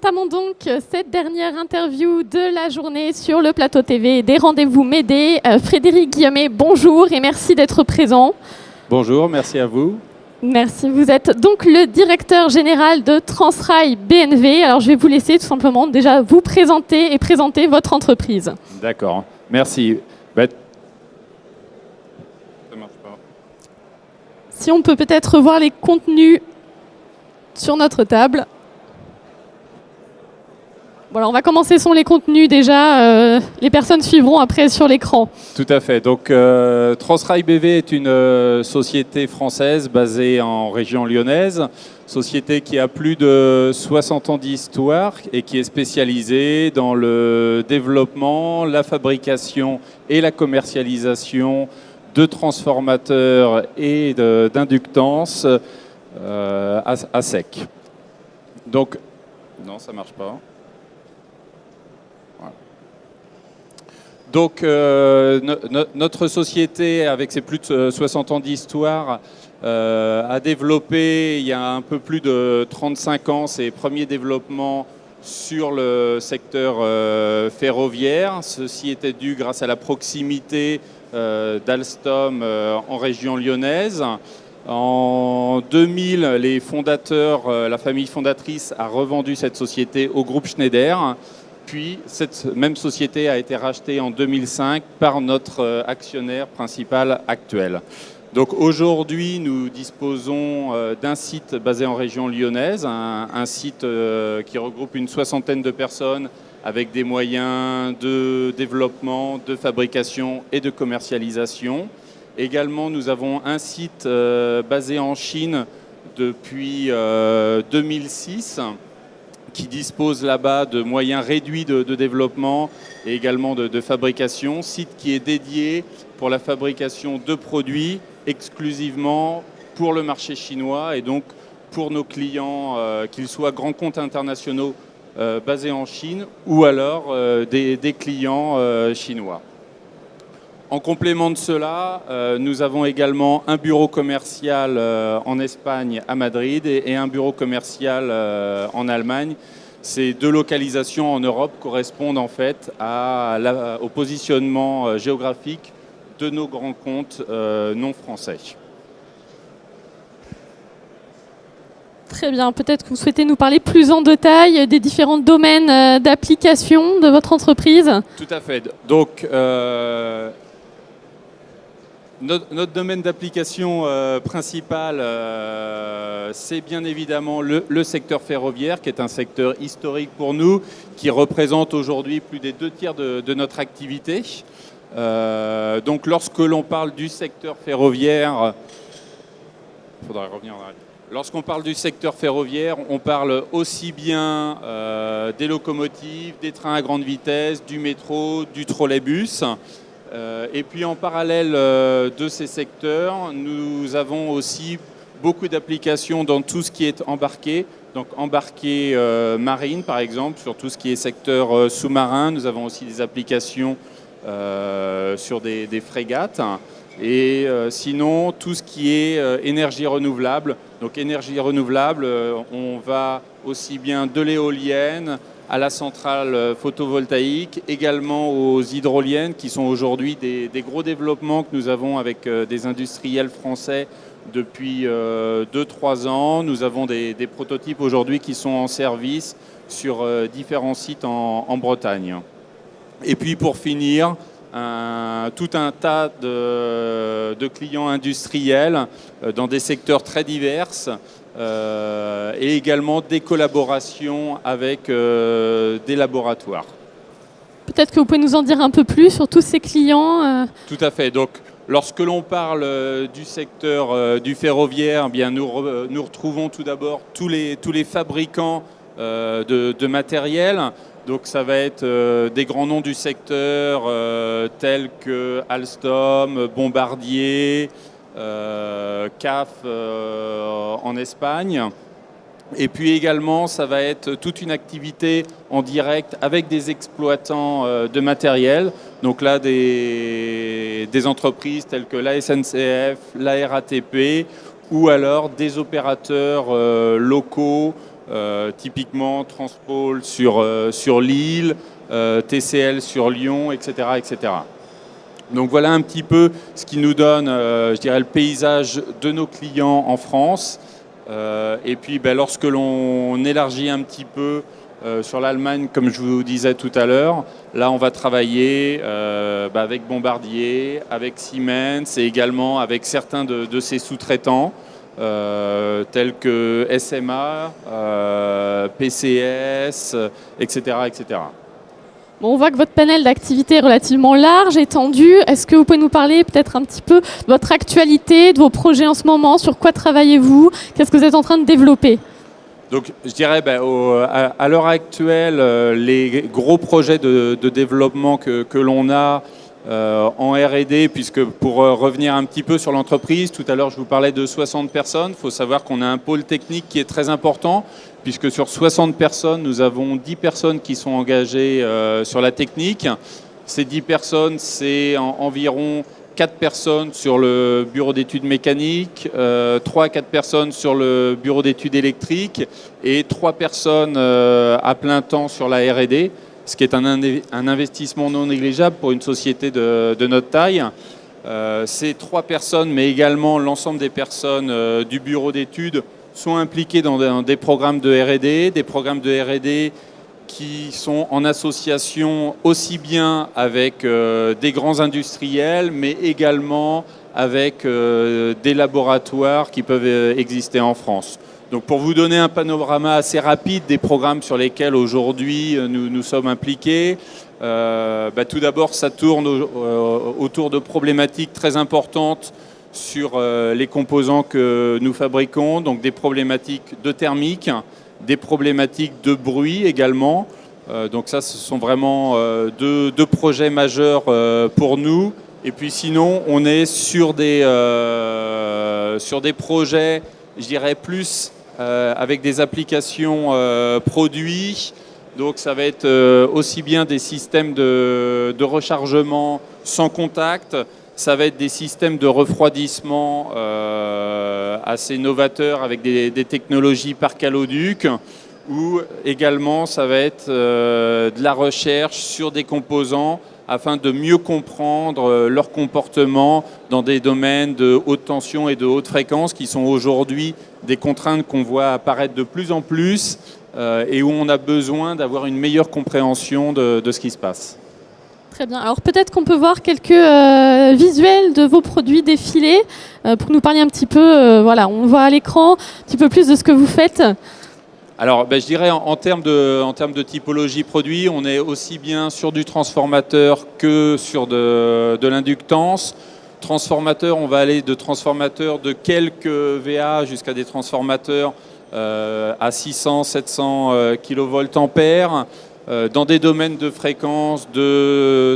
entamons donc cette dernière interview de la journée sur le plateau TV des Rendez-vous Médée. Frédéric Guillaumet, bonjour et merci d'être présent. Bonjour, merci à vous. Merci, vous êtes donc le directeur général de Transrail BNV. Alors je vais vous laisser tout simplement déjà vous présenter et présenter votre entreprise. D'accord, merci. Ça marche pas. Si on peut peut-être voir les contenus sur notre table. Voilà, on va commencer sur les contenus déjà. Les personnes suivront après sur l'écran. Tout à fait. Donc, Transrail BV est une société française basée en région lyonnaise. Société qui a plus de 60 ans d'histoire et qui est spécialisée dans le développement, la fabrication et la commercialisation de transformateurs et d'inductances à sec. Donc, non, ça ne marche pas. Donc, notre société, avec ses plus de 60 ans d'histoire, a développé il y a un peu plus de 35 ans ses premiers développements sur le secteur ferroviaire. Ceci était dû grâce à la proximité d'Alstom en région lyonnaise. En 2000, les fondateurs, la famille fondatrice a revendu cette société au groupe Schneider. Puis, cette même société a été rachetée en 2005 par notre actionnaire principal actuel. Donc aujourd'hui, nous disposons d'un site basé en région lyonnaise, un site qui regroupe une soixantaine de personnes avec des moyens de développement, de fabrication et de commercialisation. Également, nous avons un site basé en Chine depuis 2006. Qui dispose là-bas de moyens réduits de développement et également de fabrication. Site qui est dédié pour la fabrication de produits exclusivement pour le marché chinois et donc pour nos clients, qu'ils soient grands comptes internationaux basés en Chine ou alors des clients chinois. En complément de cela, nous avons également un bureau commercial en Espagne, à Madrid, et un bureau commercial en Allemagne. Ces deux localisations en Europe correspondent en fait au positionnement géographique de nos grands comptes non français. Très bien, peut-être que vous souhaitez nous parler plus en détail des différents domaines d'application de votre entreprise. Tout à fait. Donc, notre domaine d'application principal, c'est bien évidemment le secteur ferroviaire, qui est un secteur historique pour nous, qui représente aujourd'hui plus des 2/3 de notre activité. Donc lorsque l'on parle du secteur ferroviaire, faudrait revenir en arrière. Lorsqu'on parle du secteur ferroviaire, on parle aussi bien des locomotives, des trains à grande vitesse, du métro, du trolleybus. Et puis en parallèle de ces secteurs, nous avons aussi beaucoup d'applications dans tout ce qui est embarqué. Donc embarqué marine par exemple, sur tout ce qui est secteur sous-marin. Nous avons aussi des applications sur des frégates. Et sinon, tout ce qui est énergie renouvelable. Donc énergie renouvelable, on va aussi bien de l'éolienne à la centrale photovoltaïque, également aux hydroliennes qui sont aujourd'hui des gros développements que nous avons avec des industriels français depuis 2-3 ans. Nous avons des prototypes aujourd'hui qui sont en service sur différents sites en Bretagne. Et puis pour finir, tout un tas de clients industriels dans des secteurs très divers. Et également des collaborations avec des laboratoires. Peut-être que vous pouvez nous en dire un peu plus sur tous ces clients. Tout à fait. Donc, lorsque l'on parle du secteur du ferroviaire, eh bien, nous retrouvons tout d'abord tous les fabricants de matériel. Donc ça va être des grands noms du secteur tels que Alstom, Bombardier, CAF en Espagne. Et puis également, ça va être toute une activité en direct avec des exploitants de matériel. Donc là, des entreprises telles que la SNCF, la RATP ou alors des opérateurs locaux typiquement Transpôle sur Lille, TCL sur Lyon, etc., etc. Donc voilà un petit peu ce qui nous donne, je dirais, le paysage de nos clients en France. Et puis lorsque l'on élargit un petit peu sur l'Allemagne, comme je vous disais tout à l'heure, là on va travailler avec Bombardier, avec Siemens et également avec certains de ses sous-traitants tels que SMA, PCS, etc., etc. Bon, on voit que votre panel d'activités est relativement large, étendu. Est-ce que vous pouvez nous parler peut-être un petit peu de votre actualité, de vos projets en ce moment? Sur quoi travaillez-vous? Qu'est-ce que vous êtes en train de développer? Donc, je dirais, à l'heure actuelle, les gros projets de développement que l'on a en R&D, puisque pour revenir un petit peu sur l'entreprise, tout à l'heure je vous parlais de 60 personnes, il faut savoir qu'on a un pôle technique qui est très important, puisque sur 60 personnes, nous avons 10 personnes qui sont engagées sur la technique. Ces 10 personnes, c'est environ 4 personnes sur le bureau d'études mécaniques, 3 à 4 personnes sur le bureau d'études électriques et 3 personnes à plein temps sur la R&D, ce qui est un investissement non négligeable pour une société de notre taille. Ces 3 personnes, mais également l'ensemble des personnes du bureau d'études, sont impliquées dans des programmes de R&D, qui sont en association aussi bien avec des grands industriels, mais également avec des laboratoires qui peuvent exister en France. Donc pour vous donner un panorama assez rapide des programmes sur lesquels aujourd'hui nous sommes impliqués, tout d'abord ça tourne autour de problématiques très importantes sur les composants que nous fabriquons, donc des problématiques de thermique, des problématiques de bruit également. Donc ça, ce sont vraiment deux projets majeurs pour nous. Et puis sinon, on est sur des projets, je dirais, plus avec des applications produits. Donc ça va être aussi bien des systèmes de rechargement sans contact, ça va être des systèmes de refroidissement assez novateurs avec des technologies par caloduc, ou également ça va être de la recherche sur des composants afin de mieux comprendre leur comportement dans des domaines de haute tension et de haute fréquence qui sont aujourd'hui des contraintes qu'on voit apparaître de plus en plus et où on a besoin d'avoir une meilleure compréhension de ce qui se passe. Très bien. Alors peut-être qu'on peut voir quelques visuels de vos produits défilés pour nous parler un petit peu, voilà, on voit à l'écran un petit peu plus de ce que vous faites. Alors je dirais en termes de typologie produit, on est aussi bien sur du transformateur que sur de l'inductance. Transformateur, on va aller de transformateurs de quelques VA jusqu'à des transformateurs à 600-700 kVA. Dans des domaines de fréquence de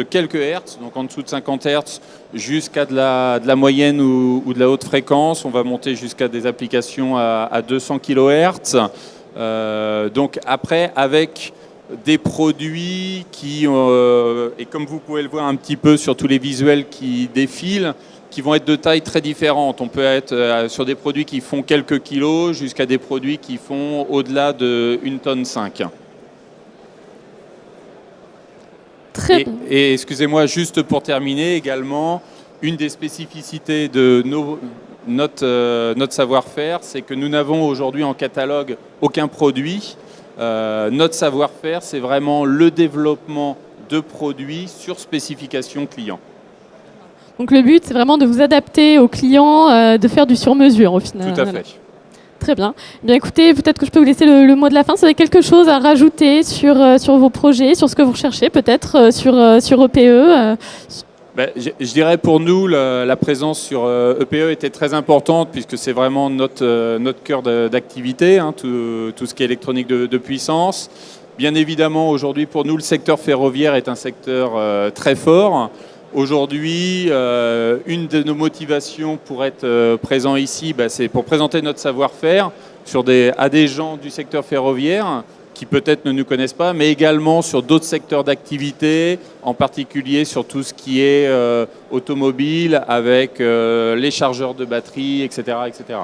quelques hertz, donc en dessous de 50 hertz, jusqu'à de la moyenne ou de la haute fréquence. On va monter jusqu'à des applications à 200 kHz. Donc après, avec des produits qui, et comme vous pouvez le voir un petit peu sur tous les visuels qui défilent, qui vont être de tailles très différentes. On peut être sur des produits qui font quelques kilos jusqu'à des produits qui font au-delà de 1,5 tonne. Et excusez-moi, juste pour terminer également, une des spécificités de notre savoir-faire, c'est que nous n'avons aujourd'hui en catalogue aucun produit. Notre savoir-faire, c'est vraiment le développement de produits sur spécification client. Donc le but, c'est vraiment de vous adapter aux clients, de faire du sur-mesure au final. Tout à fait. Très bien. Bien écoutez, peut-être que je peux vous laisser le mot de la fin. Si vous avez quelque chose à rajouter sur vos projets, sur ce que vous recherchez, peut-être sur EPE je dirais pour nous, la présence sur EPE était très importante puisque c'est vraiment notre cœur d'activité, hein, tout ce qui est électronique de puissance. Bien évidemment, aujourd'hui, pour nous, le secteur ferroviaire est un secteur très fort. Aujourd'hui, une de nos motivations pour être présent ici, c'est pour présenter notre savoir-faire à des gens du secteur ferroviaire qui peut-être ne nous connaissent pas, mais également sur d'autres secteurs d'activité, en particulier sur tout ce qui est automobile avec les chargeurs de batterie, etc., etc.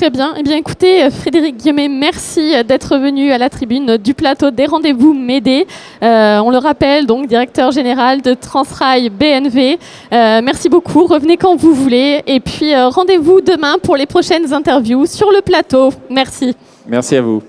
Très bien. Eh bien, écoutez, Frédéric Guillemet, merci d'être venu à la tribune du plateau des rendez-vous Médée. On le rappelle, donc, directeur général de Transrail BNV. Merci beaucoup. Revenez quand vous voulez. Et puis, rendez-vous demain pour les prochaines interviews sur le plateau. Merci. Merci à vous.